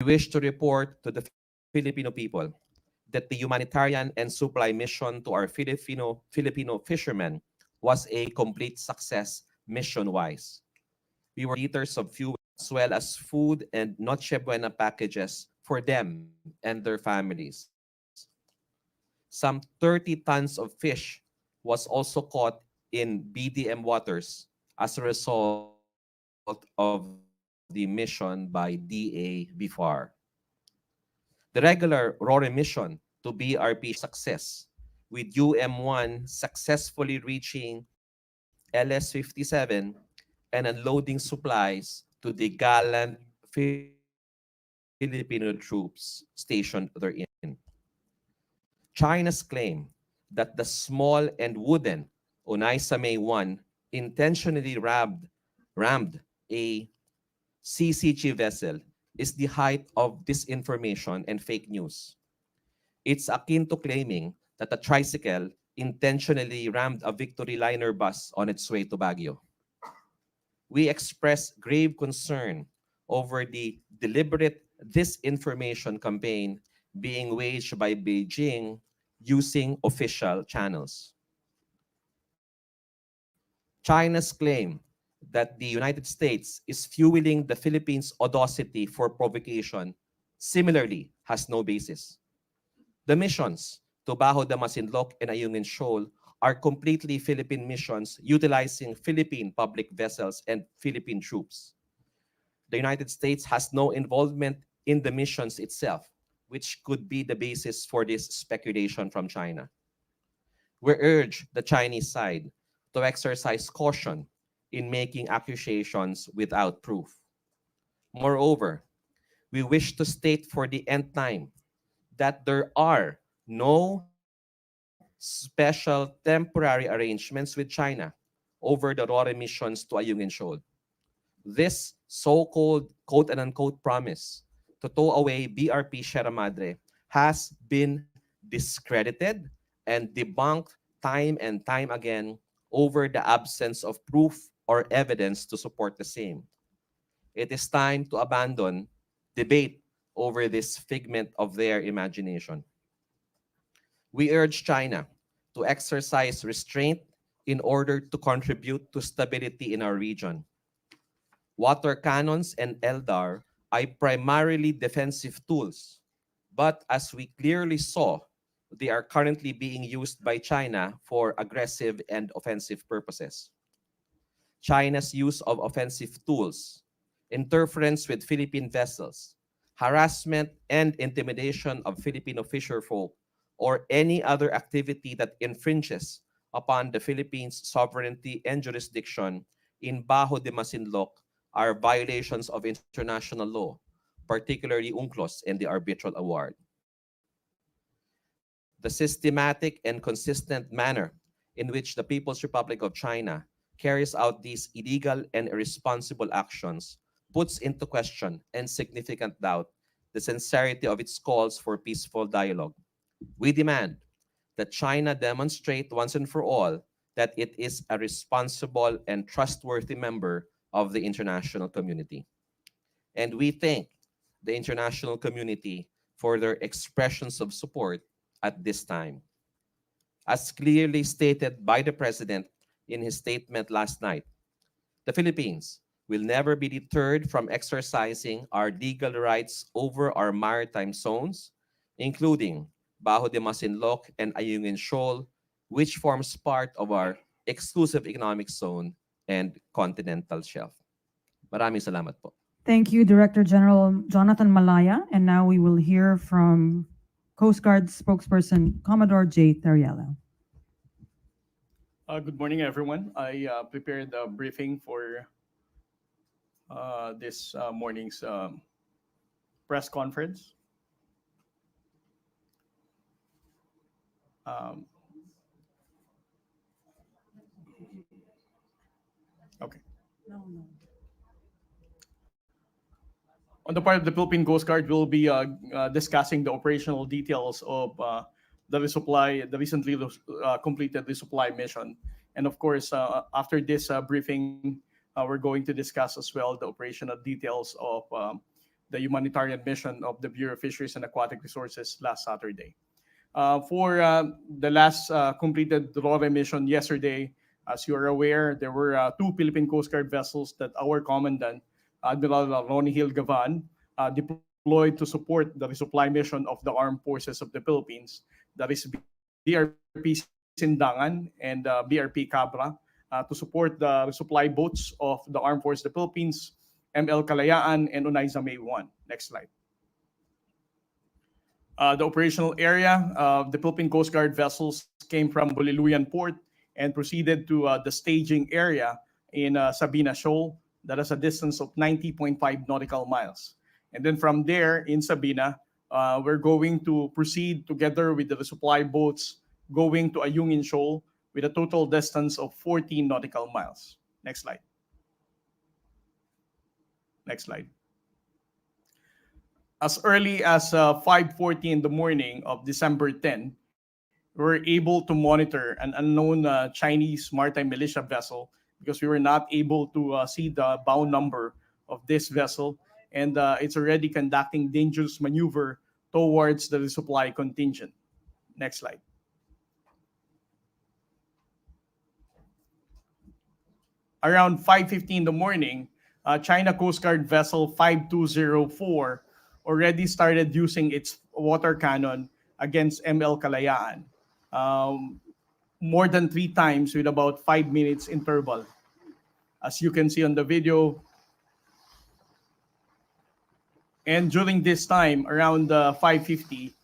wish to report to the Filipino people that the humanitarian and supply mission to our Filipino fishermen was a complete success mission-wise. We were liters of fuel as well as food and Noche Buena packages for them and their families. Some 30 tons of fish was also caught in BDM waters as a result of the mission by DA BFAR. The regular RORE mission to BRP success, with UM1 successfully reaching LS-57 and unloading supplies to the gallant Filipino troops stationed therein. China's claim that the small and wooden Onaisame 1 intentionally rammed a CCG vessel is the height of disinformation and fake news. It's akin to claiming that a tricycle intentionally rammed a Victory Liner bus on its way to Baguio. We express grave concern over the deliberate disinformation campaign being waged by Beijing using official channels. China's claim that the United States is fueling the Philippines' audacity for provocation similarly has no basis. The missions to Bajo de Masinloc and Ayungin Shoal are completely Philippine missions utilizing Philippine public vessels and Philippine troops. The United States has no involvement in the missions itself, which could be the basis for this speculation from China. We urge the Chinese side to exercise caution in making accusations without proof. Moreover, we wish to state for the nth time that there are no special temporary arrangements with China over the RORE missions to Ayungin Shoal. This so-called quote-unquote promise to tow away BRP Sierra Madre has been discredited and debunked time and time again over the absence of proof or evidence to support the same. It is time to abandon debate over this figment of their imagination. We urge China to exercise restraint in order to contribute to stability in our region. Water cannons and LDAR are primarily defensive tools, but as we clearly saw, they are currently being used by China for aggressive and offensive purposes. China's use of offensive tools, interference with Philippine vessels, harassment and intimidation of Filipino fisherfolk, or any other activity that infringes upon the Philippines' sovereignty and jurisdiction in Bajo de Masinloc are violations of international law, particularly UNCLOS and the Arbitral Award. The systematic and consistent manner in which the People's Republic of China carries out these illegal and irresponsible actions puts into question and significant doubt the sincerity of its calls for peaceful dialogue. We demand that China demonstrate once and for all that it is a responsible and trustworthy member of the international community. And we thank the international community for their expressions of support at this time. As clearly stated by the President in his statement last night, the Philippines will never be deterred from exercising our legal rights over our maritime zones, including Bajo de Masinloc and Ayungin Shoal, which forms part of our exclusive economic zone and continental shelf. Maraming salamat po. Thank you, Director General Jonathan Malaya. And now we will hear from Coast Guard spokesperson Commodore J. Tariello. Good morning, everyone. I prepared a briefing for this morning's press conference. Um, okay. On the part of the Philippine Coast Guard, we'll be discussing the operational details of the resupply, the recently completed resupply mission. And of course, after this briefing, we're going to discuss as well the operational details of the humanitarian mission of the Bureau of Fisheries and Aquatic Resources last Saturday. For the last completed RORE mission yesterday, as you are aware, there were two Philippine Coast Guard vessels that our commandant, Admiral Ronnie Hill Gavan, deployed to support the resupply mission of the armed forces of the Philippines. That is BRP Sindangan and BRP Cabra, to support the resupply boats of the armed forces of the Philippines, ML Kalayaan, and Unaiza May 1. Next slide. The operational area of the Philippine Coast Guard vessels came from Buliluyan Port and proceeded to the staging area in Sabina Shoal, that is a distance of 90.5 nautical miles. And then from there in Sabina, we're going to proceed together with the resupply boats going to Ayungin Shoal with a total distance of 14 nautical miles. Next slide. Next slide. As early as 5:40 in the morning of December 10, we were able to monitor an unknown Chinese maritime militia vessel because we were not able to see the bow number of this vessel, and it's already conducting dangerous maneuver towards the resupply contingent. Next slide. Around 5:50 in the morning, China Coast Guard vessel 5204 already started using its water cannon against ML Kalayaan, um, more than 3 times with about 5 minutes interval. As you can see on the video, and during this time, around 5:50,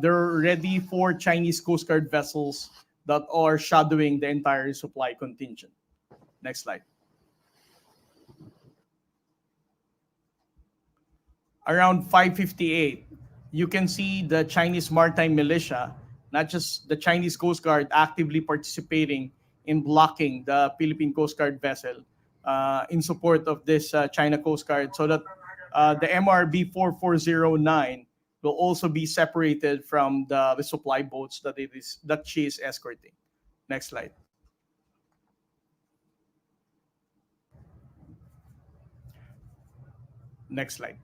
there are already 4 Chinese Coast Guard vessels that are shadowing the entire supply contingent. Next slide. Around 5:58, you can see the Chinese maritime militia, not just the Chinese Coast Guard, actively participating in blocking the Philippine Coast Guard vessel in support of this China Coast Guard, so that the MRB 4409 will also be separated from the resupply boats that she is escorting. Next slide. Next slide.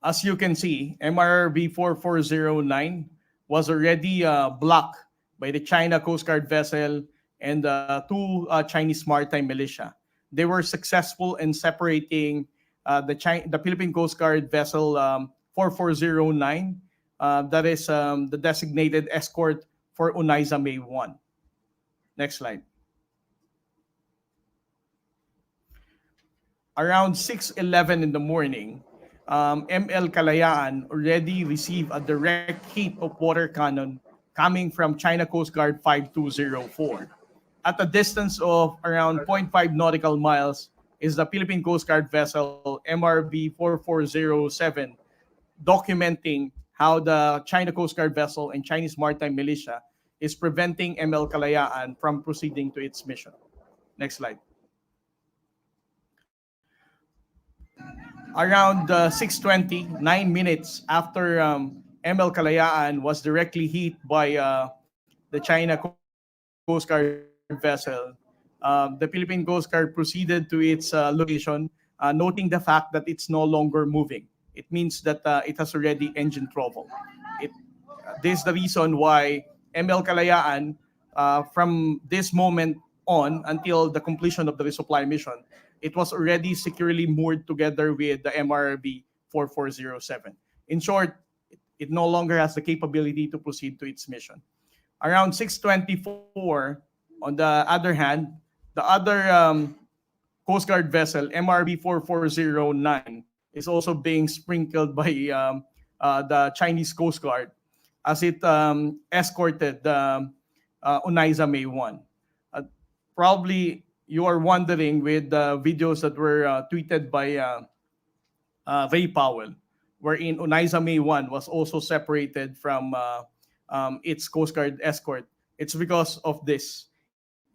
As you can see, MRB 4409 was already blocked by the China Coast Guard vessel and two Chinese maritime militia. They were successful in separating the Philippine Coast Guard vessel 4409, that is the designated escort for Unaiza May 1. Next slide. Around 6:11 in the morning, ML Kalayaan already received a direct hit of water cannon coming from China Coast Guard 5204. At a distance of around zero point 0.5 nautical miles is the Philippine Coast Guard vessel MRB 4407, documenting how the China Coast Guard vessel and Chinese maritime militia is preventing ML Kalayaan from proceeding to its mission. Next slide. Around 6:20, 9 minutes after ML Kalayaan was directly hit by the China Coast Guard vessel, the Philippine Coast Guard proceeded to its location, noting the fact that it's no longer moving. It means that it has already engine trouble. It, this is the reason why ML Kalayaan, from this moment on until the completion of the resupply mission, it was already securely moored together with the MRB 4407. In short, it no longer has the capability to proceed to its mission. Around 6:24, on the other hand, the other Coast Guard vessel, MRB 4409, is also being sprinkled by the Chinese Coast Guard as it escorted the Unaiza May 1. Uh, Probably you are wondering with the videos that were tweeted by Ray Powell, wherein Unaiza May 1 was also separated from its Coast Guard escort. It's because of this.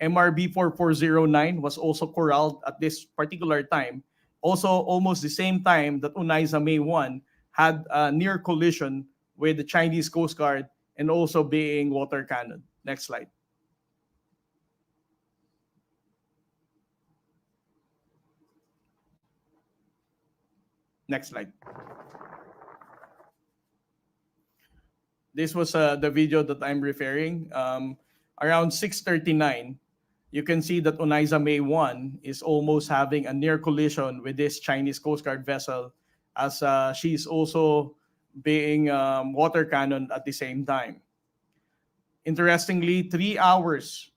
MRB 4409 was also corralled at this particular time, also almost the same time that Unaiza May 1 had a near collision with the Chinese Coast Guard and also being water cannon. Next slide. Next slide. This was the video that I'm referring. Around 6:39, you can see that Onaiza May 1 is almost having a near collision with this Chinese Coast Guard vessel, as she is also being water cannoned at the same time. Interestingly, 3 hours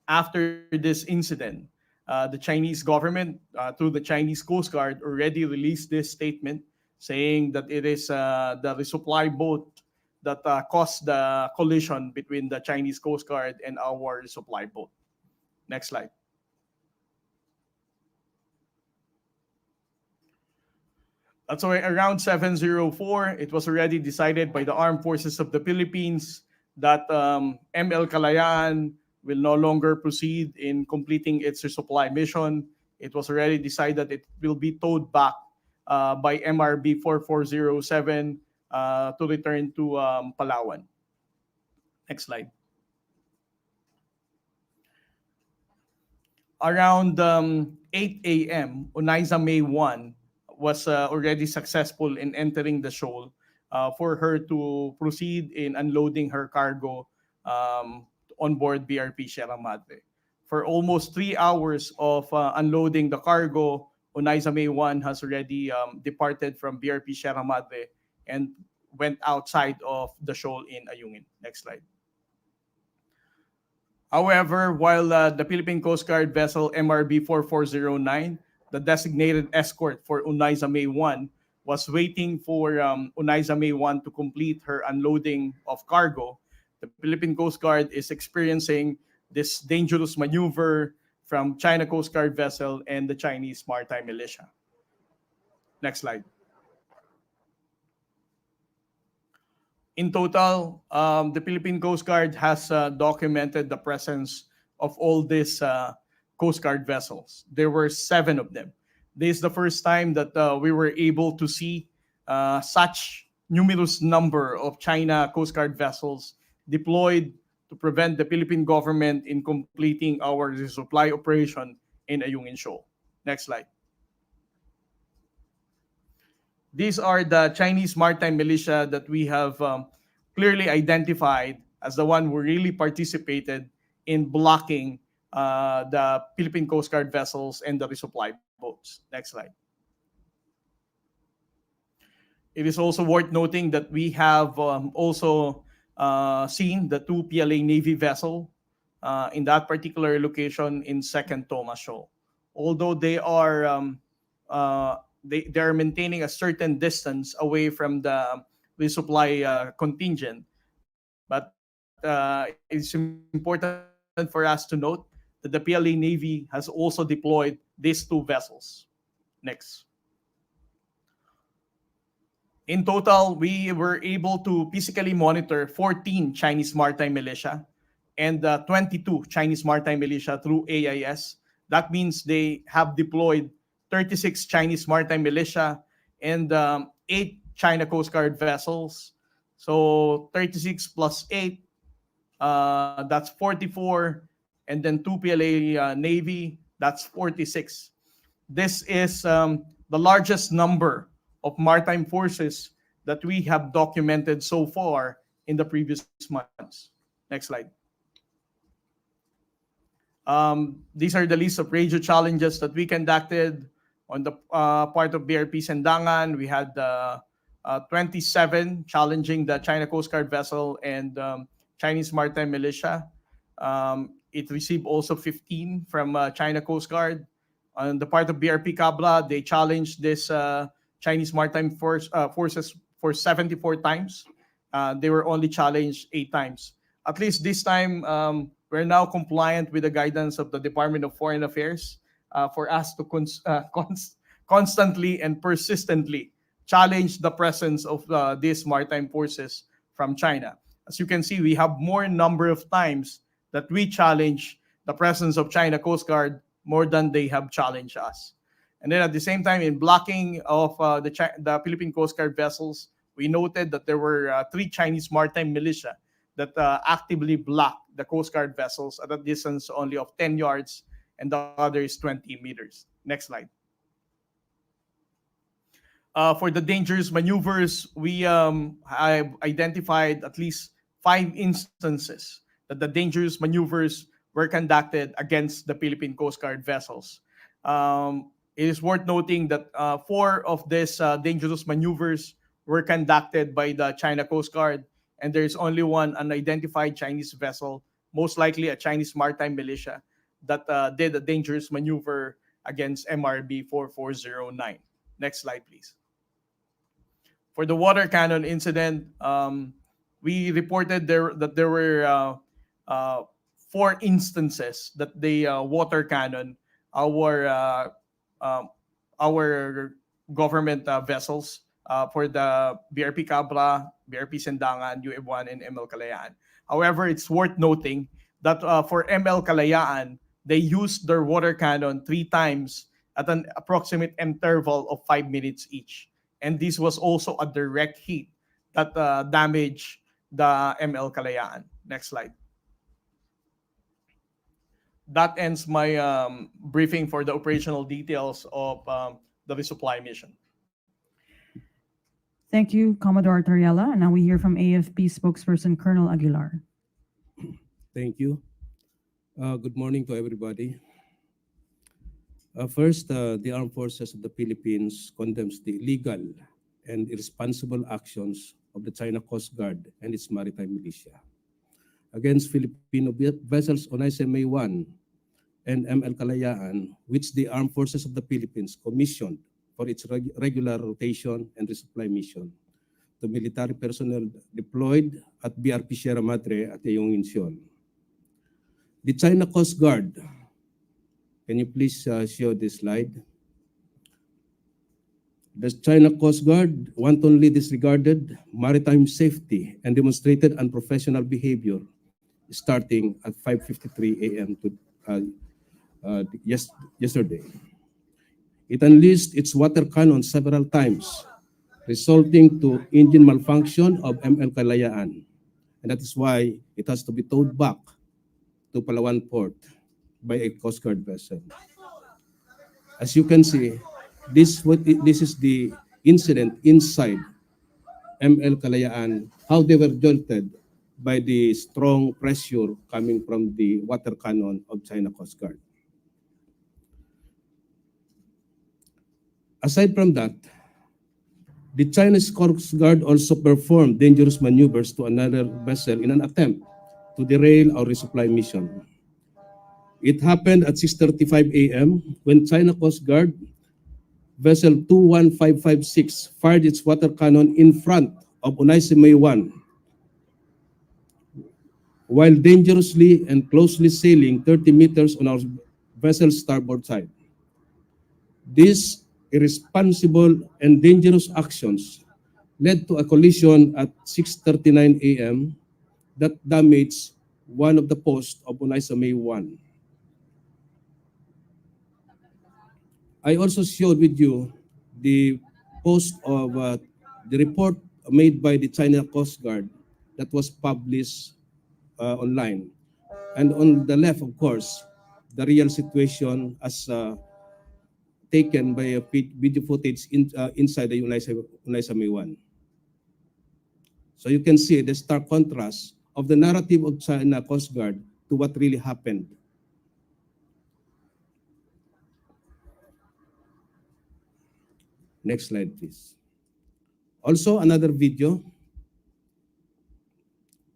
after this incident, the Chinese government, through the Chinese Coast Guard, already released this statement saying that it is the resupply boat that caused the collision between the Chinese Coast Guard and our resupply boat. Next slide. That's why around 7:04, it was already decided by the Armed Forces of the Philippines that ML Kalayaan will no longer proceed in completing its resupply mission. It was already decided that it will be towed back by MRB 4407 to return to Palawan. Next slide. Around 8 a.m., Onaiza May 1 was already successful in entering the shoal for her to proceed in unloading her cargo on board BRP Sierra Madre. For almost 3 hours of unloading the cargo, Onaiza May 1 has already departed from BRP Sierra Madre and went outside of the shoal in Ayungin. Next slide. However, while the Philippine Coast Guard vessel MRB 4409, the designated escort for Onaiza May 1, was waiting for Onaiza May 1 to complete her unloading of cargo, the Philippine Coast Guard is experiencing this dangerous maneuver from China Coast Guard vessel and the Chinese Maritime Militia. Next slide. In total, the Philippine Coast Guard has documented the presence of all these Coast Guard vessels. There were 7 of them. This is the first time that we were able to see such numerous number of China Coast Guard vessels deployed to prevent the Philippine government in completing our resupply operation in Ayungin Shoal. Next slide. These are the Chinese maritime militia that we have clearly identified as the one who really participated in blocking the Philippine Coast Guard vessels and the resupply boats. Next slide. It is also worth noting that we have also seen the 2 PLA Navy vessel in that particular location in Second Thomas Shoal. Although they are maintaining a certain distance away from the resupply contingent. But it's important for us to note that the PLA Navy has also deployed these 2 vessels. Next. In total, we were able to physically monitor 14 Chinese maritime militia and 22 Chinese maritime militia through AIS. That means they have deployed 36 Chinese maritime militia and 8 China Coast Guard vessels. So 36 plus 8, that's 44. And then 2 PLA Navy, that's 46. This is the largest number of maritime forces that we have documented so far in the previous months. Next slide. These are the list of radio challenges that we conducted on the part of BRP Sendangan. We had 27 challenging the China Coast Guard vessel and Chinese Maritime Militia. It received also 15 from China Coast Guard. On the part of BRP Cabra, they challenged this Chinese Maritime forces for 74 times. They were only challenged 8 times. At least this time, we're now compliant with the guidance of the Department of Foreign Affairs for us to constantly and persistently challenge the presence of these maritime forces from China. As you can see, we have more number of times that we challenge the presence of China Coast Guard more than they have challenged us. And then at the same time, in blocking of the Philippine Coast Guard vessels, we noted that there were 3 Chinese maritime militia that actively blocked the Coast Guard vessels at a distance only of 10 yards, and the other is 20 meters. Next slide. For the dangerous maneuvers, we have identified at least 5 instances that the dangerous maneuvers were conducted against the Philippine Coast Guard vessels. It is worth noting that 4 of these dangerous maneuvers were conducted by the China Coast Guard, and there is only one unidentified Chinese vessel, most likely a Chinese maritime militia, that did a dangerous maneuver against MRB 4409. Next slide, please. For the water cannon incident, we reported that there were 4 instances that the water cannon, our uh, um, our government vessels for the BRP Cabra, BRP Sendangan, UM1, and ML Kalayaan. However, it's worth noting that for ML Kalayaan, they used their water cannon 3 times at an approximate interval of 5 minutes each. And this was also a direct hit that damaged the ML Kalayaan. Next slide. That ends my briefing for the operational details of the resupply mission. Thank you, Commodore Tariela. And now we hear from AFP spokesperson Colonel Aguilar. Thank you. Good morning to everybody. First, the Armed Forces of the Philippines condemns the illegal and irresponsible actions of the China Coast Guard and its maritime militia against Filipino vessels on SMA 1 and ML Kalayaan, which the Armed Forces of the Philippines commissioned for its regular rotation and resupply mission to military personnel deployed at BRP Sierra Madre at Ayong Incheon. The China Coast Guard, can you please show this slide? The China Coast Guard wantonly disregarded maritime safety and demonstrated unprofessional behavior starting at 5:53 a.m. Yesterday. It unleashed its water cannon several times, resulting to engine malfunction of ML Kalayaan. And that is why it has to be towed back to Palawan Port by a Coast Guard vessel. As you can see, this is the incident inside ML Kalayaan, how they were jolted by the strong pressure coming from the water cannon of China Coast Guard. Aside from that, the Chinese Coast Guard also performed dangerous maneuvers to another vessel in an attempt to derail our resupply mission. It happened at 6:35 a.m. when China Coast Guard vessel 21556 fired its water cannon in front of Onaisime 1 while dangerously and closely sailing 30 meters on our vessel's starboard side. These irresponsible and dangerous actions led to a collision at 6:39 a.m. that damaged one of the posts of Onaisame 1. I also showed with you the post of the report made by the China Coast Guard that was published online. And on the left, of course, the real situation as taken by a video footage inside the Unaisame 1. So you can see the stark contrast of the narrative of China Coast Guard to what really happened. Next slide, please. Also, another video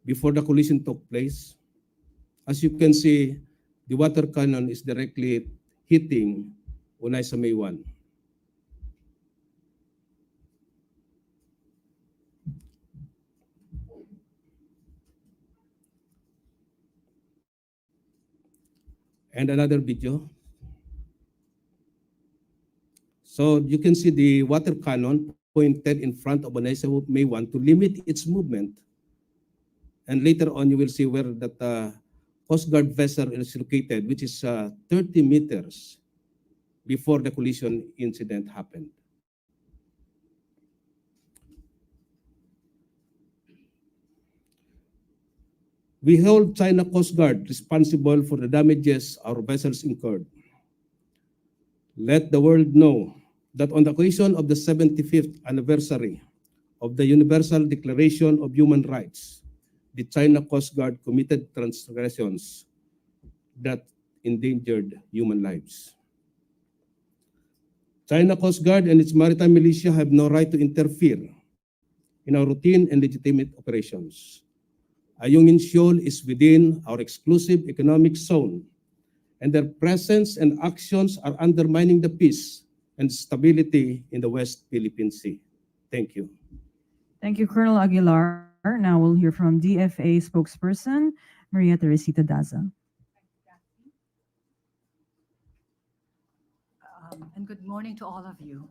before the collision took place. As you can see, the water cannon is directly hitting Unaisame 1. And another video. So you can see the water cannon pointed in front of Unaisame 1 to limit its movement. And later on, you will see where that Coast Guard vessel is located, which is 30 meters before the collision incident happened. We hold China Coast Guard responsible for the damages our vessels incurred. Let the world know that on the occasion of the 75th anniversary of the Universal Declaration of Human Rights, the China Coast Guard committed transgressions that endangered human lives. China Coast Guard and its maritime militia have no right to interfere in our routine and legitimate operations. Ayungin Shoal is within our exclusive economic zone, and their presence and actions are undermining the peace and stability in the West Philippine Sea. Thank you. Thank you, Colonel Aguilar. Now we'll hear from DFA spokesperson Maria Teresita Daza. And good morning to all of you.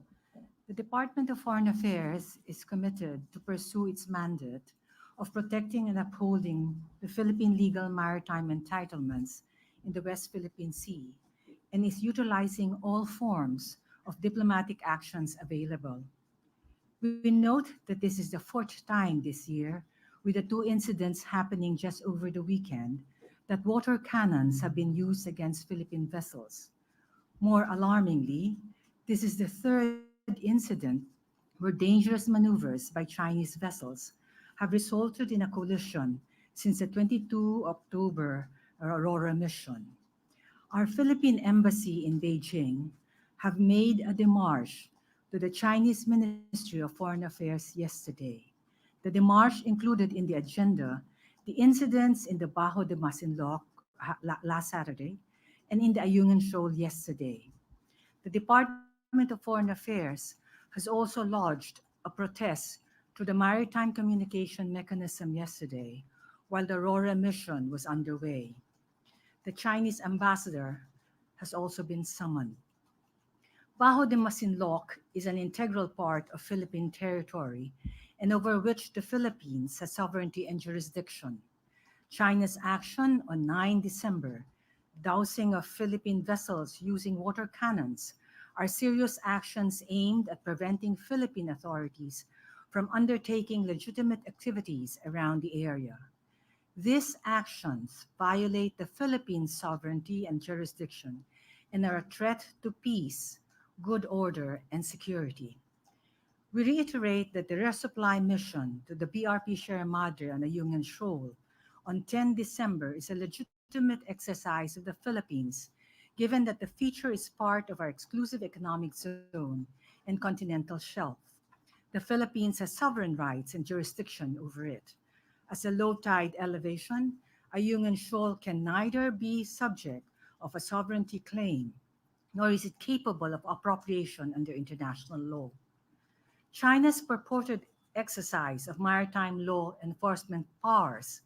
The Department of Foreign Affairs is committed to pursue its mandate of protecting and upholding the Philippine legal maritime entitlements in the West Philippine Sea and is utilizing all forms of diplomatic actions available. We note that this is the fourth time this year, with the two incidents happening just over the weekend, that water cannons have been used against Philippine vessels. More alarmingly, this is the third incident where dangerous maneuvers by Chinese vessels have resulted in a collision since the 22 October Aurora mission. Our Philippine embassy in Beijing have made a démarche to the Chinese Ministry of Foreign Affairs yesterday. The démarche included in the agenda the incidents in the Bajo de Masinloc last Saturday and in the Ayungin Shoal yesterday. The Department of Foreign Affairs has also lodged a protest to the maritime communication mechanism yesterday while the Aurora mission was underway. The Chinese ambassador has also been summoned. Bajo de Masinloc is an integral part of Philippine territory and over which the Philippines has sovereignty and jurisdiction. China's action on 9 December, dousing of Philippine vessels using water cannons, are serious actions aimed at preventing Philippine authorities from undertaking legitimate activities around the area. These actions violate the Philippines' sovereignty and jurisdiction and are a threat to peace, good order, and security. We reiterate that the resupply mission to the BRP Sierra Madre on Ayungin Shoal on 10 December is a legitimate exercise of the Philippines, given that the feature is part of our exclusive economic zone and continental shelf. The Philippines has sovereign rights and jurisdiction over it. As a low tide elevation, Ayungin Shoal can neither be subject of a sovereignty claim nor is it capable of appropriation under international law. China's purported exercise of maritime law enforcement powers,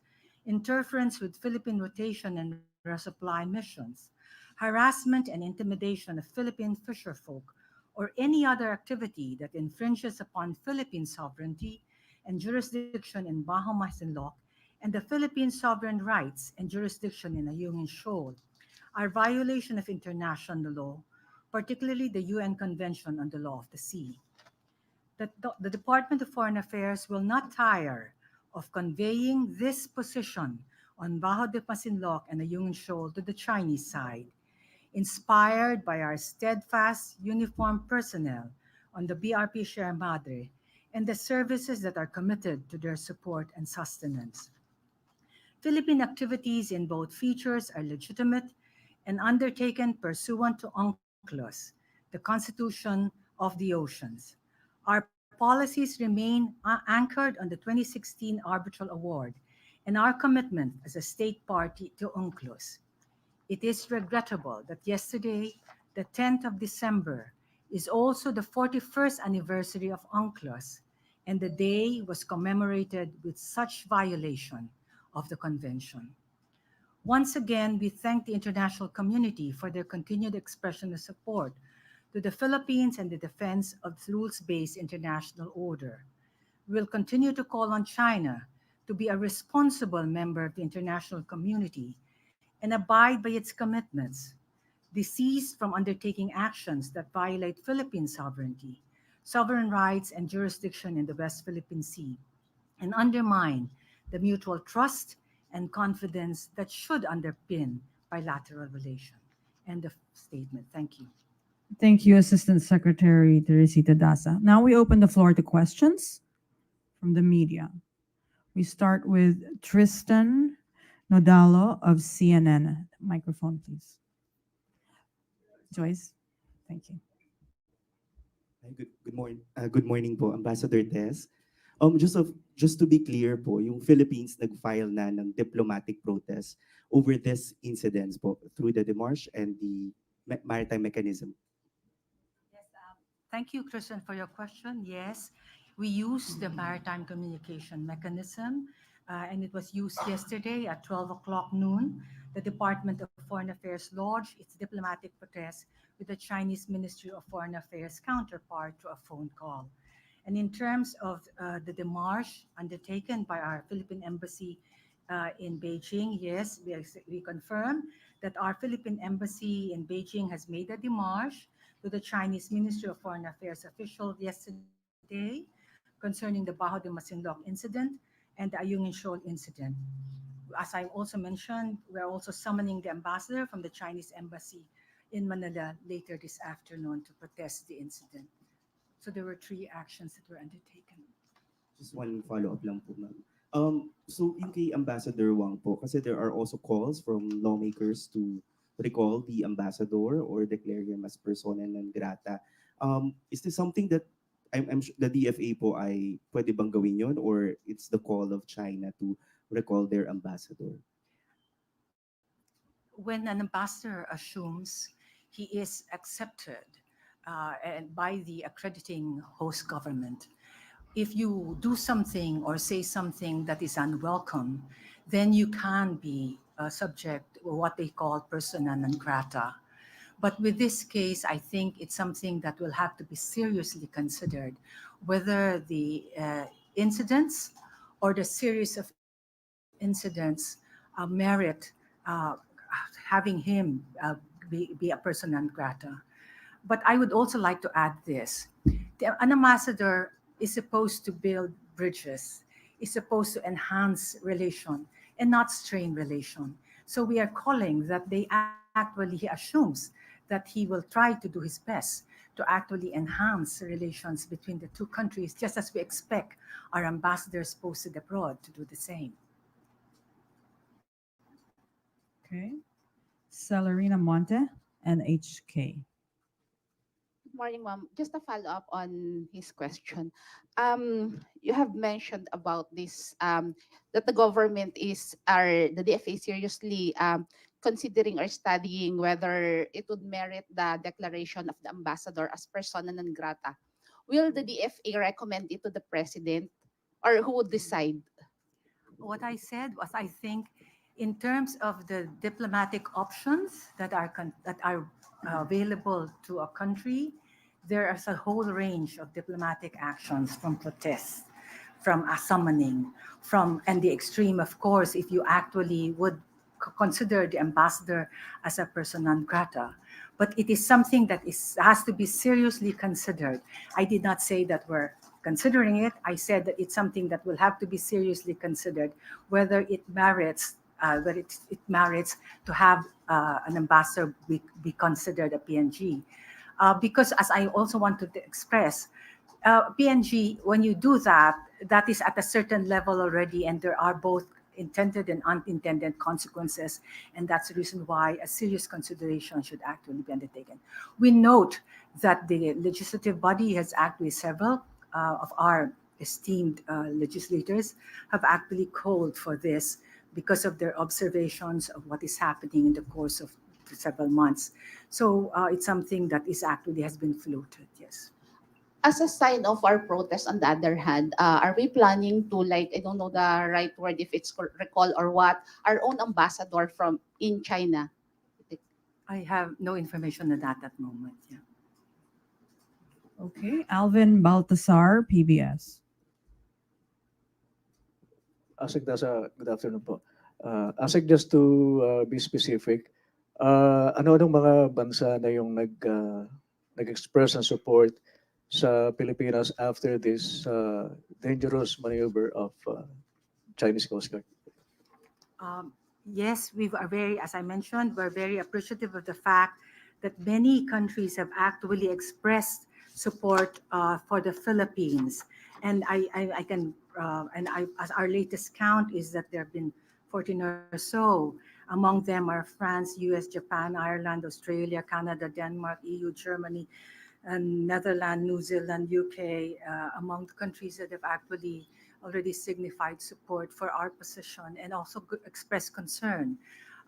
interference with Philippine rotation and resupply missions, harassment and intimidation of Philippine fisherfolk, or any other activity that infringes upon Philippine sovereignty and jurisdiction in Bajo Masinloc and the Philippine sovereign rights and jurisdiction in Ayungin Shoal are violation of international law, particularly the UN Convention on the Law of the Sea. The Department of Foreign Affairs will not tire of conveying this position on Bajo de Masinloc and Ayungin Shoal to the Chinese side, inspired by our steadfast uniformed personnel on the BRP Sierra Madre and the services that are committed to their support and sustenance. Philippine activities in both features are legitimate and undertaken pursuant to UNCLOS, the Constitution of the Oceans. Our policies remain anchored on the 2016 Arbitral Award and our commitment as a state party to UNCLOS. It is regrettable that yesterday, the 10th of December, is also the 41st anniversary of UNCLOS, and the day was commemorated with such violation of the convention. Once again, we thank the international community for their continued expression of support to the Philippines and the defense of rules-based international order. We will continue to call on China to be a responsible member of the international community and abide by its commitments, desist from undertaking actions that violate Philippine sovereignty, sovereign rights, and jurisdiction in the West Philippine Sea, and undermine the mutual trust and confidence that should underpin bilateral relation. End of statement. Thank you. Thank you, Assistant Secretary Teresita Daza. Now we open the floor to questions from the media. We start with Tristan Nodalo of CNN. Microphone, please. Joyce, thank you. Hi, good morning po, Ambassador Tess. Just to be clear po, yung Philippines nag-file na ng diplomatic protest over this incidents po through the demarche and the maritime mechanism. Yes, thank you, Christian, for your question. Yes, we use the maritime communication mechanism, and it was used yesterday at 12 o'clock noon. The Department of Foreign Affairs lodged its diplomatic protest with the Chinese Ministry of Foreign Affairs counterpart through a phone call. And in terms of the demarche undertaken by our Philippine Embassy in Beijing, yes, we confirm that our Philippine Embassy in Beijing has made a demarche to the Chinese Ministry of Foreign Affairs official yesterday concerning the Baho de Masinloc incident and the Ayungin Shoal incident. As I also mentioned, we're also summoning the ambassador from the Chinese Embassy in Manila later this afternoon to protest the incident. So there were 3 actions that were undertaken. Just one follow-up lang po, ma'am. So yung kay Ambassador Wang po, kasi there are also calls from lawmakers to recall the ambassador or declare him as persona non grata. Is this something that the DFA po ay pwede bang gawin yun, or it's the call of China to recall their ambassador? When an ambassador assumes he is accepted and by the accrediting host government, if you do something or say something that is unwelcome, then you can be subject to what they call persona non grata. But with this case, I think it's something that will have to be seriously considered, whether the incidents or the series of incidents merit having him be a person non grata. But I would also like to add this. An ambassador is supposed to build bridges, is supposed to enhance relation and not strain relation. So we are calling that he assumes that he will try to do his best to actually enhance relations between the 2 countries, just as we expect our ambassadors posted abroad to do the same. Okay. Celerina Monte, NHK. Good morning, ma'am. Just a follow up on his question. You have mentioned about this that the government the DFA seriously considering or studying whether it would merit the declaration of the ambassador as persona non grata. Will the DFA recommend it to the president, or who would decide? What I said was, I think, in terms of the diplomatic options that are available to a country, there is a whole range of diplomatic actions, from protests, from a summoning, and the extreme, of course, if you actually would consider the ambassador as a person non grata. But it is something that has to be seriously considered. I did not say that we're considering it. I said that it's something that will have to be seriously considered, whether it merits to have an ambassador be considered a PNG. Because, as I also wanted to express, PNG, when you do that, that is at a certain level already, and there are both intended and unintended consequences, and that's the reason why a serious consideration should actually be undertaken. We note that the legislative body has actually several of our esteemed legislators have actually called for this because of their observations of what is happening in the course of several months. So it's something that is actually has been floated, yes. As a sign of our protest, on the other hand, are we planning to, like, I don't know the right word, if it's recall or what, our own ambassador from in China? I have no information on that at the moment. Yeah. Okay. Alvin Baltasar, PBS. Asik Dasa, good afternoon po. Asik, just to be specific, ano-anong mga bansa na yung nag-express ng support sa Pilipinas after this dangerous maneuver of Chinese Coast Guard? Yes, we are very, as I mentioned, we're very appreciative of the fact that many countries have actually expressed support for the Philippines. And I can, as our latest count is that there have been 14 or so. Among them are France, US, Japan, Ireland, Australia, Canada, Denmark, EU, Germany, and Netherlands, New Zealand, UK, among the countries that have actually already signified support for our position and also expressed concern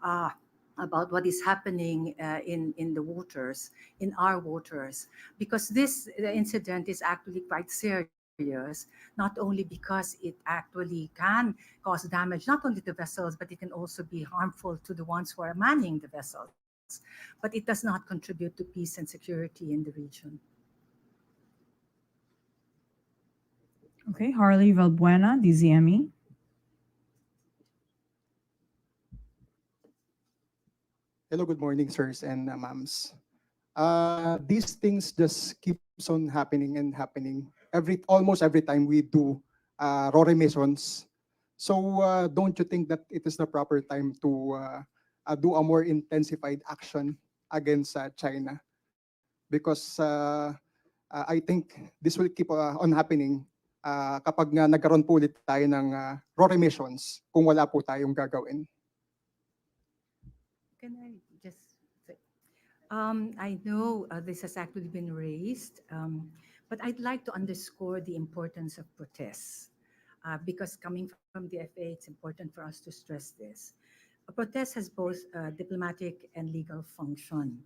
uh, about what is happening in the waters, in our waters, because this incident is actually quite serious, not only because it actually can cause damage not only to vessels, but it can also be harmful to the ones who are manning the vessels. But it does not contribute to peace and security in the region. Okay, Harley Valbuena, DZME. Hello, good morning, sirs and ma'ams. These things just keeps on happening and happening almost every time we do RORE missions. So don't you think that it is the proper time to do a more intensified action against China? Because I think this will keep on happening kapag nga nagkaroon po ulit tayo ng RORE missions kung wala po tayong gagawin. Can I just say, I know this has actually been raised, but I'd like to underscore the importance of protests because coming from the FA, it's important for us to stress this. A protest has both diplomatic and legal function.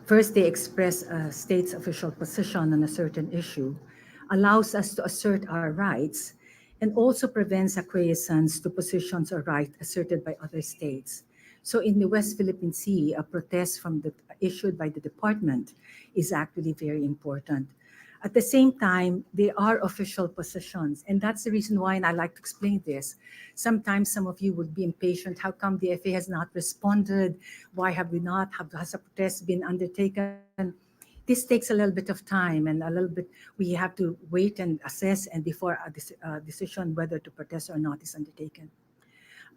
First, they express a state's official position on a certain issue, allows us to assert our rights, and also prevents acquiescence to positions or rights asserted by other states. So in the West Philippine Sea, a protest issued by the department is actually very important. At the same time, they are official positions, and that's the reason why, and I like to explain this. Sometimes some of you would be impatient. How come the FA has not responded? Why have we not? Has a protest been undertaken? This takes a little bit of time, and a little bit we have to wait and assess, and before a decision whether to protest or not is undertaken.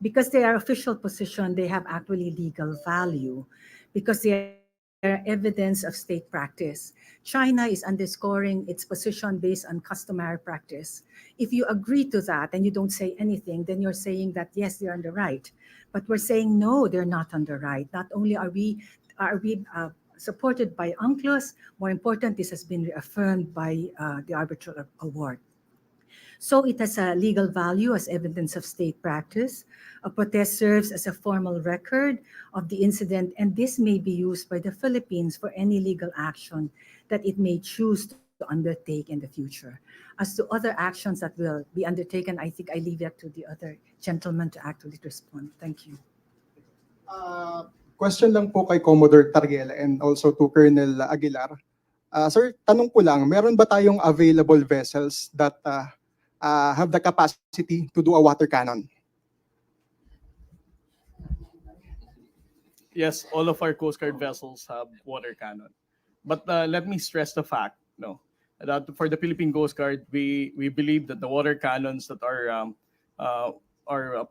Because they are official position, they have actually legal value because they are evidence of state practice. China is underscoring its position based on customary practice. If you agree to that and you don't say anything, then you're saying that yes, they're on the right. But we're saying no, they're not on the right. Not only are we supported by UNCLOS, more important, this has been reaffirmed by the arbitral award. So it has a legal value as evidence of state practice. A protest serves as a formal record of the incident, and this may be used by the Philippines for any legal action that it may choose to undertake in the future. As to other actions that will be undertaken, I think I leave that to the other gentleman to actually respond. Thank you. Question lang po kay Commodore Tarriela and also to Colonel Aguilar. Sir, tanong ko lang, meron ba tayong available vessels that have the capacity to do a water cannon? Yes, all of our Coast Guard vessels have water cannon. But let me stress the fact, no, that for the Philippine Coast Guard, we believe that the water cannons that are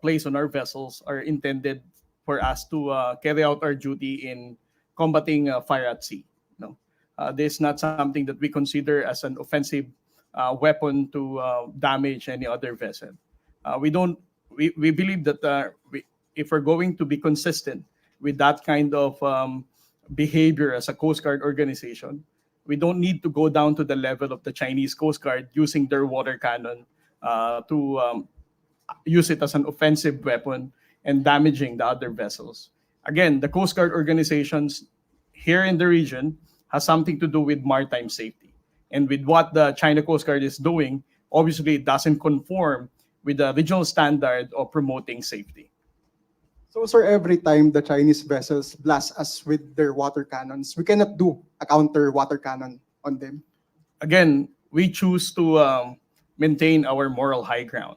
placed on our vessels are intended for us to carry out our duty in combating fire at sea. No, this is not something that we consider as an offensive weapon to damage any other vessel. We don't. We believe that if we're going to be consistent with that kind of behavior as a Coast Guard organization, we don't need to go down to the level of the Chinese Coast Guard using their water cannon to use it as an offensive weapon and damaging the other vessels. Again, the Coast Guard organizations here in the region has something to do with maritime safety. And with what the China Coast Guard is doing, obviously it doesn't conform with the regional standard of promoting safety. So sir, every time the Chinese vessels blast us with their water cannons, we cannot do a counter water cannon on them. Again, we choose to maintain our moral high ground.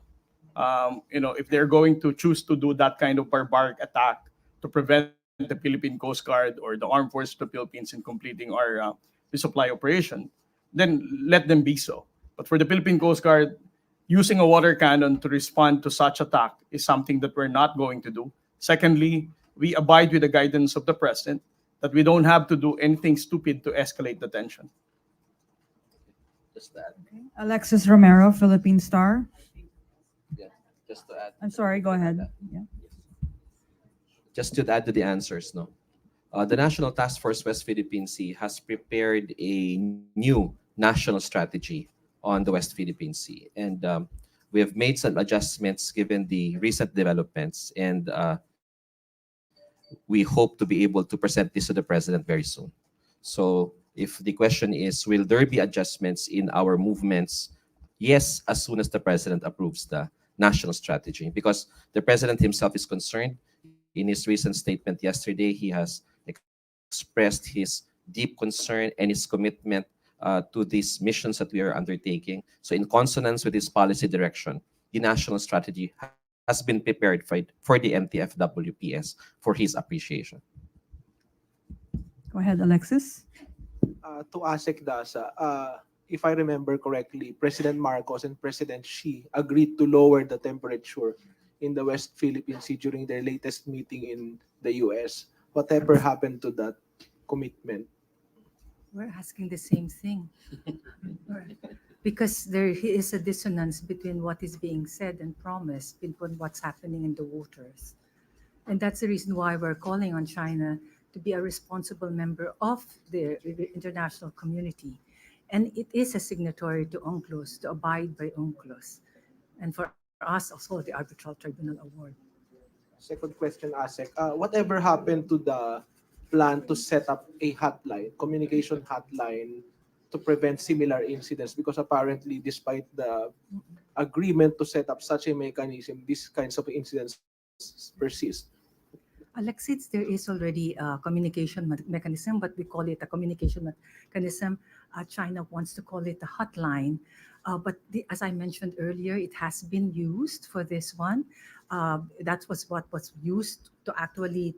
If they're going to choose to do that kind of barbaric attack to prevent the Philippine Coast Guard or the Armed Forces of the Philippines in completing our resupply operation, then let them be so. But for the Philippine Coast Guard, using a water cannon to respond to such attack is something that we're not going to do. Secondly, we abide with the guidance of the president that we don't have to do anything stupid to escalate the tension. Just to add, Alexis Romero, Philippine Star. yeah, just to add. I'm sorry, go ahead. Yeah. Just to add to the answers, no. The National Task Force West Philippine Sea has prepared a new national strategy on the West Philippine Sea, and we have made some adjustments given the recent developments, and we hope to be able to present this to the president very soon. So, if the question is, will there be adjustments in our movements? Yes, as soon as the president approves the national strategy, because the president himself is concerned. In his recent statement yesterday, he has expressed his deep concern and his commitment to these missions that we are undertaking. So, in consonance with his policy direction, the national strategy has been prepared for the MTFWPS for his appreciation. Go ahead, Alexis. To ASEC DASA, if I remember correctly, President Marcos and President Xi agreed to lower the temperature in the West Philippine Sea during their latest meeting in the US. Whatever happened to that commitment? We're asking the same thing. Because there is a dissonance between what is being said and promised between what's happening in the waters. And that's the reason why we're calling on China to be a responsible member of the international community. And it is a signatory to UNCLOS, to abide by UNCLOS. And for us, also the Arbitral Tribunal Award. Second question, ASEC. Whatever happened to the plan to set up a hotline, communication hotline, to prevent similar incidents? Because apparently, despite the agreement to set up such a mechanism, these kinds of incidents persist. Alexis, there is already a communication mechanism, but we call it a communication mechanism. China wants to call it a hotline. As I mentioned earlier, it has been used for this one. That was what was used to actually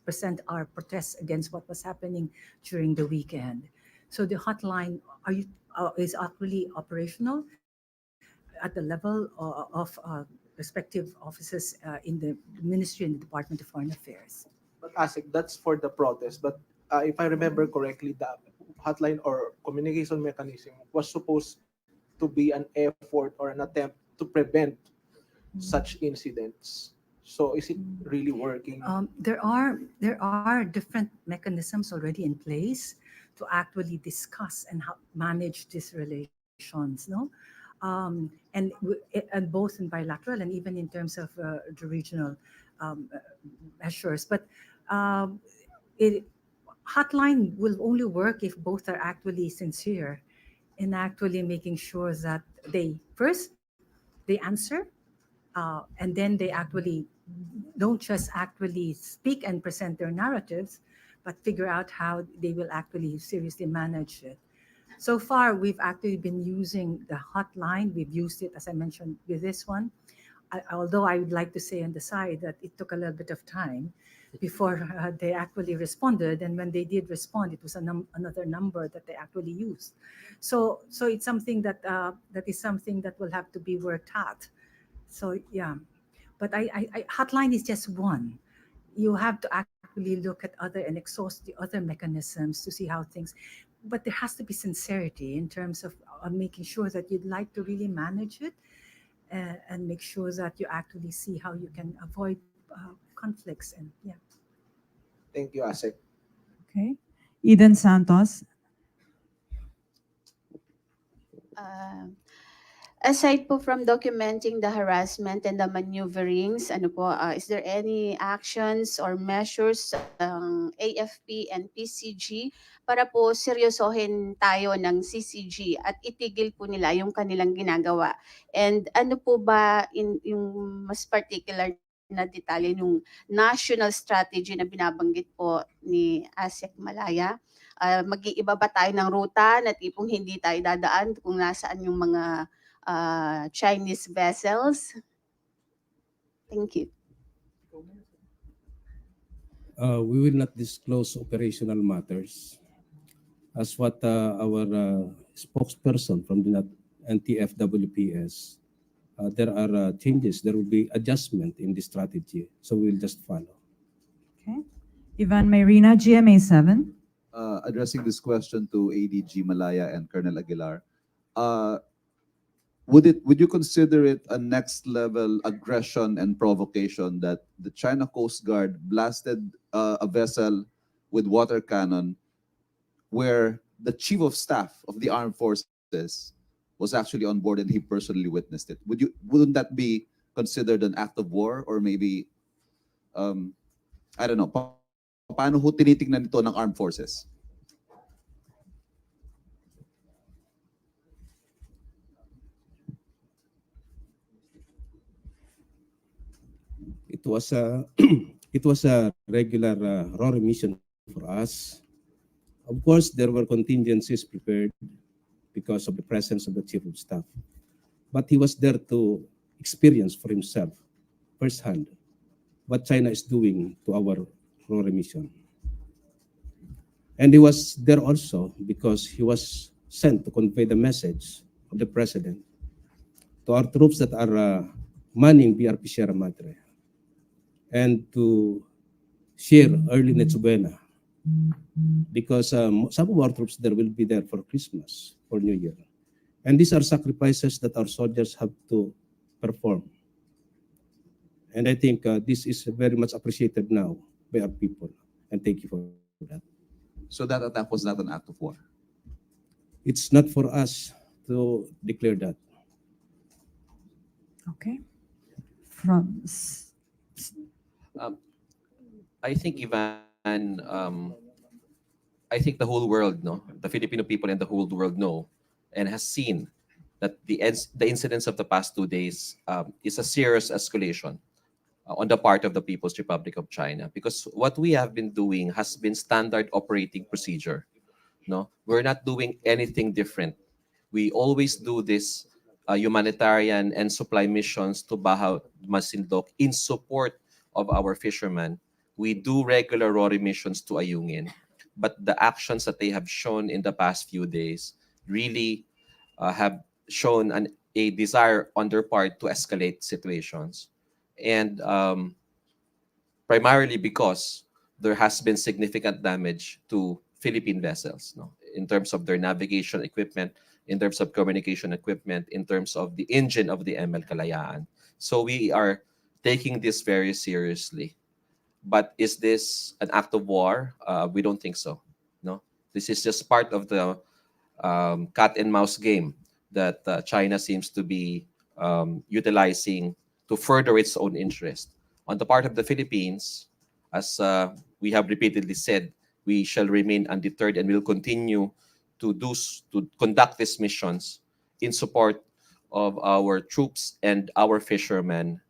present our protests against what was happening during the weekend. So the hotline is actually operational at the level of respective offices in the Ministry and the Department of Foreign Affairs. But ASEC, that's for the protest. But if I remember correctly, the hotline or communication mechanism was supposed to be an effort or an attempt to prevent such incidents. So is it really working? There are different mechanisms already in place to actually discuss and manage these relations, no? And both in bilateral and even in terms of the regional measures. But hotline will only work if both are actually sincere in actually making sure that they answer, and then they actually don't just actually speak and present their narratives, but figure out how they will actually seriously manage it. So far, we've actually been using the hotline. We've used it, as I mentioned, with this one. Although I would like to say on the side that it took a little bit of time before they actually responded. And when they did respond, it was another number that they actually used. So it's something that is something that will have to be worked out. So yeah, but hotline is just one. You have to actually look at other and exhaust the other mechanisms to see how things. But there has to be sincerity in terms of making sure that you'd like to really manage it and make sure that you actually see how you can avoid conflicts. And yeah. Thank you, ASEC. Okay. Eden Santos. Aside po from documenting the harassment and the maneuverings, is there any actions or measures ng AFP and PCG para po seryosohin tayo ng CCG at itigil po nila yung kanilang ginagawa? And ano po ba yung mas particular na detalye yung national strategy na binabanggit po ni ASEC Malaya? Mag-iiba ba tayo ng ruta na tipong hindi tayo dadaan kung nasaan yung mga Chinese vessels? Thank you. We will not disclose operational matters. As what our spokesperson from the NTFWPS, there are changes, there will be adjustment in the strategy. So we'll just follow. Okay. Ivan Mayrina, GMA 7. Addressing this question to ADG Malaya and Colonel Aguilar, uh, would you consider it a next level aggression and provocation that the China Coast Guard blasted a vessel with water cannon where the chief of staff of the armed forces was actually on board and he personally witnessed it? Wouldn't that be considered an act of war, or maybe um, I don't know, paano ho tinitingnan ito ng armed forces? It was a it was a regular RORE mission for us. Of course, there were contingencies prepared because of the presence of the chief of staff, but he was there to experience for himself firsthand what China is doing to our RORE mission. And he was there also because he was sent to convey the message of the president to our troops that are manning BRP Sierra Madre, and to share early Nochebuena, because some of our troops there will be there for Christmas, for New Year. And these are sacrifices that our soldiers have to perform. And I think this is very much appreciated now by our people. And thank you for that. So that attack was not an act of war. It's not for us to declare that. Okay. From I think, Ivan, I think the whole world, no, the Filipino people and the whole world know and has seen that the incidents of the past 2 days is a serious escalation on the part of the People's Republic of China, because what we have been doing has been standard operating procedure. No, we're not doing anything different. We always do this humanitarian and supply missions to Baha Masinloc in support of our fishermen. We do regular RORE missions to Ayungin, but the actions that they have shown in the past few days really have shown a desire on their part to escalate situations. And primarily because there has been significant damage to Philippine vessels, no, in terms of their navigation equipment, in terms of communication equipment, in terms of the engine of the ML Kalayaan. So we are taking this very seriously. But is this an act of war? We don't think so. No, this is just part of the cat and mouse game that China seems to be utilizing to further its own interest. On the part of the Philippines, as we have repeatedly said, we shall remain undeterred and will continue to conduct these missions in support of our troops and our fishermen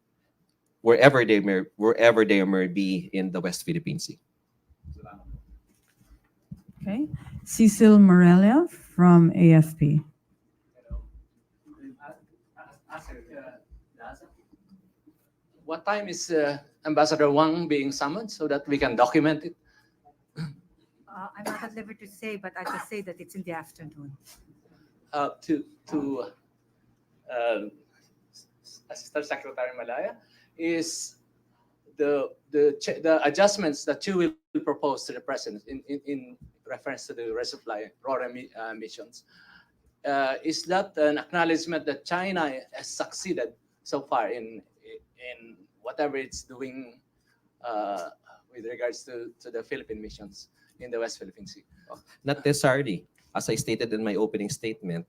wherever they may be in the West Philippine Sea. okay. Cecil Morelia from AFP. What time is Ambassador Wang being summoned so that we can document it? I'm not at liberty to say, but I can say that it's in the afternoon. To Assistant Secretary Malaya, is the adjustments that you will propose to the president in reference to the resupply RORE missions. Is that an acknowledgement that China has succeeded so far in whatever it's doing with regards to the Philippine missions in the West Philippine Sea? Not necessarily. As I stated in my opening statement,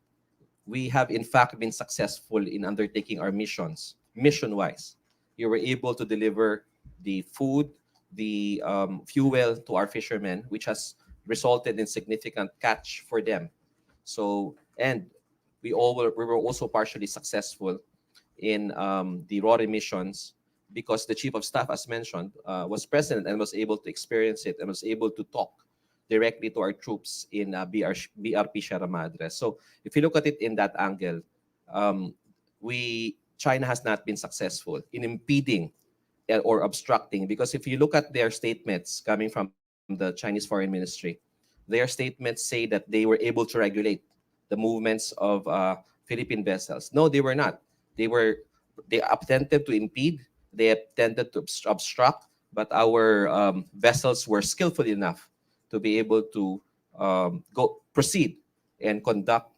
we have in fact been successful in undertaking our missions, mission-wise. We were able to deliver the food, the fuel to our fishermen, which has resulted in significant catch for them. So, and we were also partially successful in the RORE missions because the chief of staff, as mentioned, was present and was able to experience it and was able to talk directly to our troops in BRP Sierra Madre. So if you look at it in that angle, China has not been successful in impeding or obstructing, because if you look at their statements coming from the Chinese Foreign Ministry, their statements say that they were able to regulate the movements of Philippine vessels. No, they were not. They attempted to impede, they attempted to obstruct, but our vessels were skillful enough to be able to proceed and conduct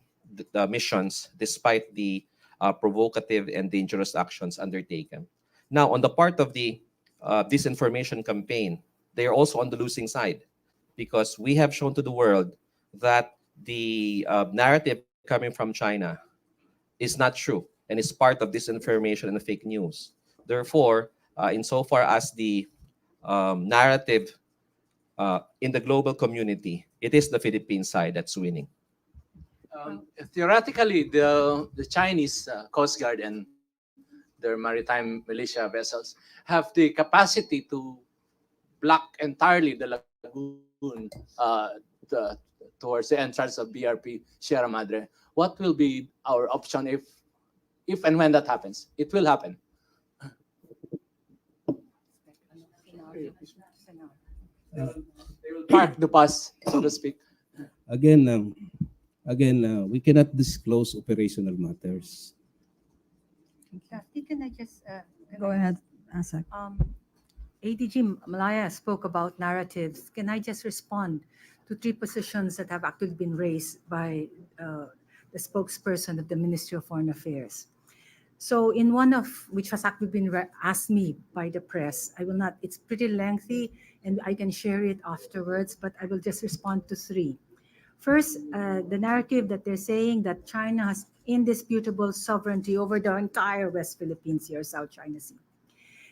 the missions despite the provocative and dangerous actions undertaken. Now, on the part of the disinformation campaign, they are also on the losing side because we have shown to the world that the narrative coming from China is not true and is part of disinformation and fake news. Therefore, insofar as the narrative in the global community, it is the Philippine side that's winning. Theoretically, the Chinese Coast Guard and their maritime militia vessels have the capacity to block entirely the lagoon towards the entrance of BRP Sierra Madre. What will be our option if and when that happens? It will happen. They will park the bus, so to speak. Again, we cannot disclose operational matters. Kathy, can I just Go ahead, Asek. ADG Malaya spoke about narratives. Can I just respond to three positions that have actually been raised by the spokesperson of the Ministry of Foreign Affairs? So in one of which has actually been asked me by the press, I will not, it's pretty lengthy and I can share it afterwards, but I will just respond to three. First, the narrative that they're saying that China has indisputable sovereignty over the entire West Philippine Sea or South China Sea.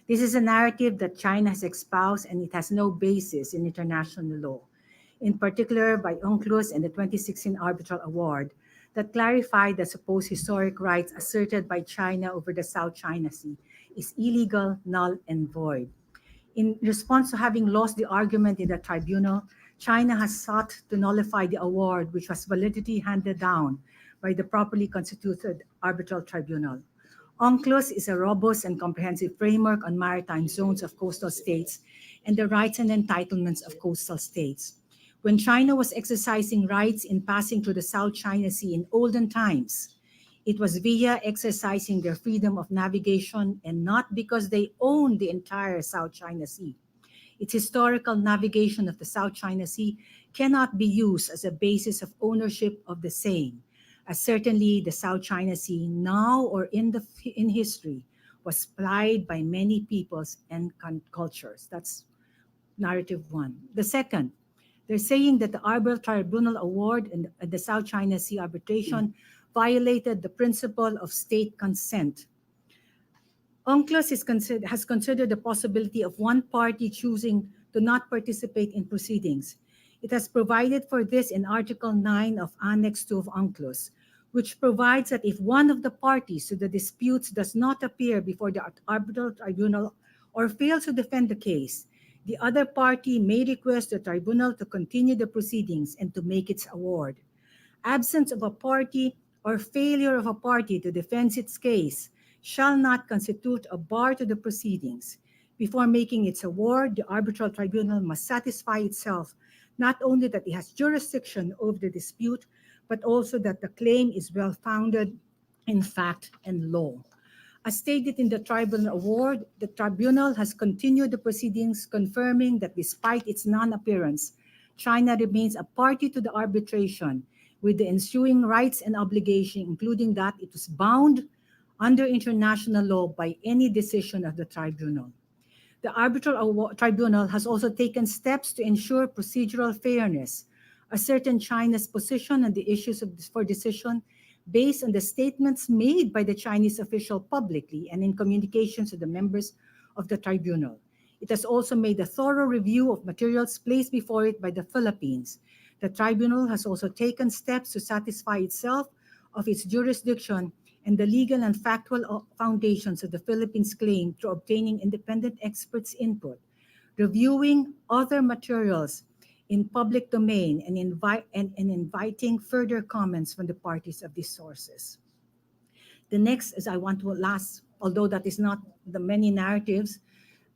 This is a narrative that China has espoused and it has no basis in international law, in particular by UNCLOS and the 2016 Arbitral Award that clarified the supposed historic rights asserted by China over the South China Sea is illegal, null, and void. In response to having lost the argument in the tribunal, China has sought to nullify the award, which was validity handed down by the properly constituted arbitral tribunal. UNCLOS is a robust and comprehensive framework on maritime zones of coastal states and the rights and entitlements of coastal states. When China was exercising rights in passing through the South China Sea in olden times, it was via exercising their freedom of navigation and not because they owned the entire South China Sea. Its historical navigation of the South China Sea cannot be used as a basis of ownership of the same, as certainly the South China Sea now or in history was plied by many peoples and cultures. That's narrative one. The second, they're saying that the Arbitral Tribunal Award and the South China Sea arbitration violated the principle of state consent. UNCLOS has considered the possibility of one party choosing to not participate in proceedings. It has provided for this in Article 9 of Annex 2 of UNCLOS, which provides that if one of the parties to the disputes does not appear before the arbitral tribunal or fails to defend the case, the other party may request the tribunal to continue the proceedings and to make its award. Absence of a party or failure of a party to defend its case shall not constitute a bar to the proceedings. Before making its award, the arbitral tribunal must satisfy itself not only that it has jurisdiction over the dispute, but also that the claim is well-founded in fact and law. As stated in the tribunal award, the tribunal has continued the proceedings, confirming that despite its non-appearance, China remains a party to the arbitration with the ensuing rights and obligations, including that it was bound under international law by any decision of the tribunal. The arbitral tribunal has also taken steps to ensure procedural fairness, ascertain China's position on the issues for decision based on the statements made by the Chinese official publicly and in communications to the members of the tribunal. It has also made a thorough review of materials placed before it by the Philippines. The tribunal has also taken steps to satisfy itself of its jurisdiction and the legal and factual foundations of the Philippines' claim through obtaining independent experts' input, reviewing other materials in public domain, and inviting further comments from the parties of these sources. The next is I want to last, although that is not the many narratives,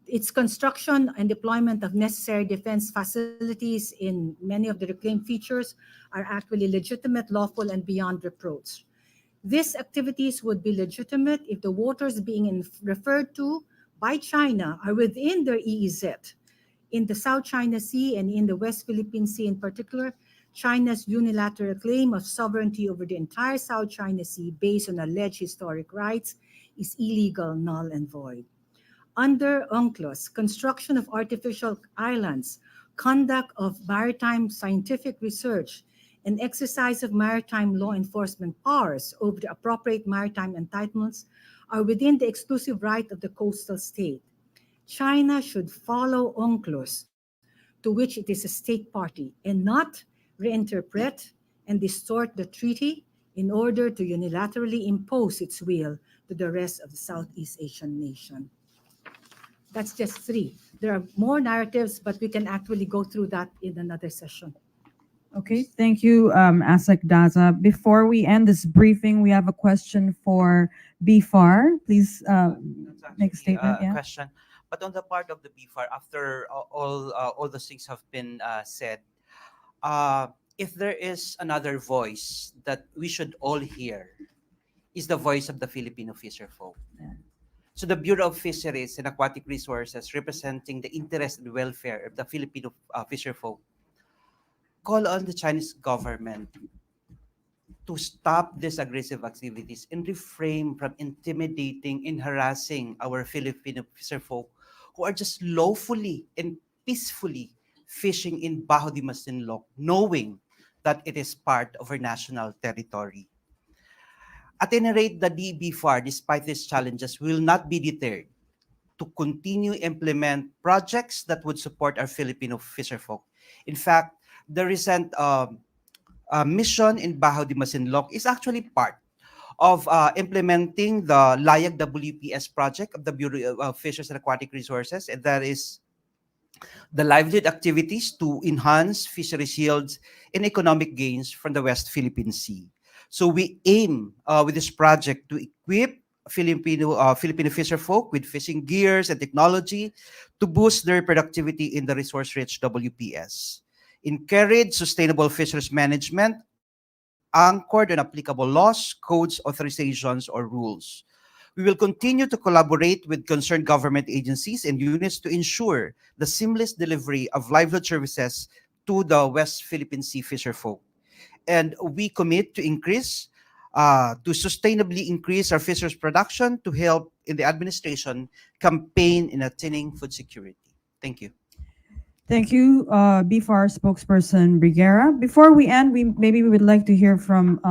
its construction and deployment of necessary defense facilities in many of the reclaimed features are actually legitimate, lawful, and beyond reproach. These activities would be legitimate if the waters being referred to by China are within their EEZ. In the South China Sea and in the West Philippine Sea in particular, China's unilateral claim of sovereignty over the entire South China Sea based on alleged historic rights is illegal, null, and void. Under UNCLOS, construction of artificial islands, conduct of maritime scientific research, and exercise of maritime law enforcement powers over the appropriate maritime entitlements are within the exclusive right of the coastal state. China should follow UNCLOS, to which it is a state party, and not reinterpret and distort the treaty in order to unilaterally impose its will to the rest of the Southeast Asian nation. That's just three. There are more narratives, but we can actually go through that in another session. Okay, thank you, ASEC Daza. Before we end this briefing, we have a question for BFAR. Please That's make a actually statement. a Yeah. question. But on the part of the BFAR, after all those things have been said, if there is another voice that we should all hear, is the voice of the Filipino fisher folk. So the Bureau of Fisheries and Aquatic Resources, representing the interest and welfare of the Filipino fisher folk, call on the Chinese government to stop these aggressive activities and refrain from intimidating and harassing our Filipino fisher folk who are just lawfully and peacefully fishing in Bajo de Masinloc, knowing that it is part of our national territory. At any rate, the DBFAR, despite these challenges, will not be deterred to continue implement projects that would support our Filipino fisherfolk. In fact, the recent mission in Bajo de Masinloc is actually part of implementing the Layag WPS project of the Bureau of Fisheries and Aquatic Resources, and that is the livelihood activities to enhance fisheries yields and economic gains from the West Philippine Sea. So we aim with this project to equip Filipino fisher folk with fishing gears and technology to boost their productivity in the resource-rich WPS. Encourage sustainable fisheries management anchored on applicable laws, codes, authorizations, or rules. We will continue to collaborate with concerned government agencies and units to ensure the seamless delivery of livelihood services to the West Philippine Sea fisher folk. And we commit to sustainably increase our fisheries production to help in the administration campaign in attaining food security. Thank you. Thank you, BFAR spokesperson Briguera. Before we end, we would like to hear from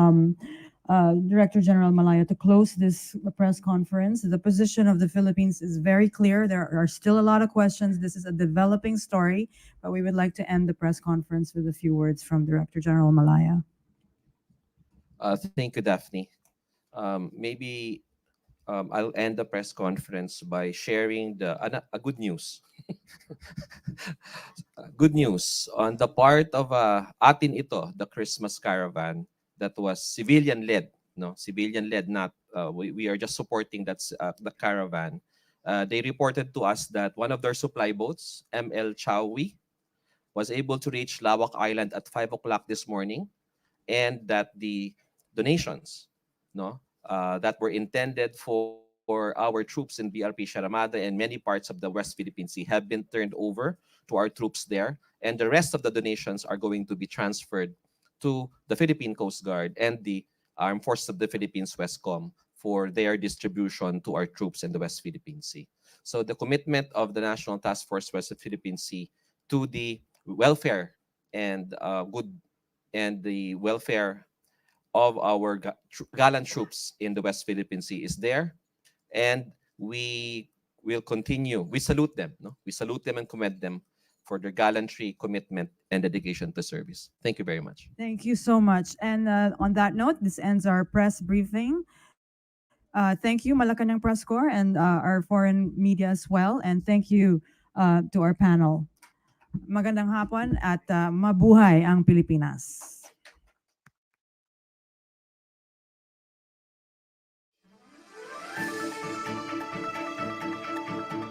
Director General Malaya to close this press conference. The position of the Philippines is very clear. There are still a lot of questions. This is a developing story, but we would like to end the press conference with a few words from Director General Malaya. Thank you, Daphne. Maybe I'll end the press conference by sharing a good news. Good news on the part of Atin Ito, the Christmas caravan that was civilian-led. No, civilian-led, not we are just supporting the caravan. They reported to us that one of their supply boats, ML Chawi, was able to reach Lawak Island at 5 o'clock this morning, and that the donations, that were intended for our troops in BRP Sharamada and many parts of the West Philippine Sea have been turned over to our troops there, and the rest of the donations are going to be transferred to the Philippine Coast Guard and the Armed Forces of the Philippines, Westcom, for their distribution to our troops in the West Philippine Sea. So the commitment of the National Task Force West Philippine Sea to the welfare and the welfare of our gallant troops in the West Philippine Sea is there, and we will continue. We salute them. No? We salute them and commend them for their gallantry, commitment, and dedication to service. Thank you very much. Thank you so much. And on that note, this ends our press briefing. Thank you, Malacanang Press Corps, and our foreign media as well. And thank you to our panel. Magandang hapon at mabuhay ang Pilipinas.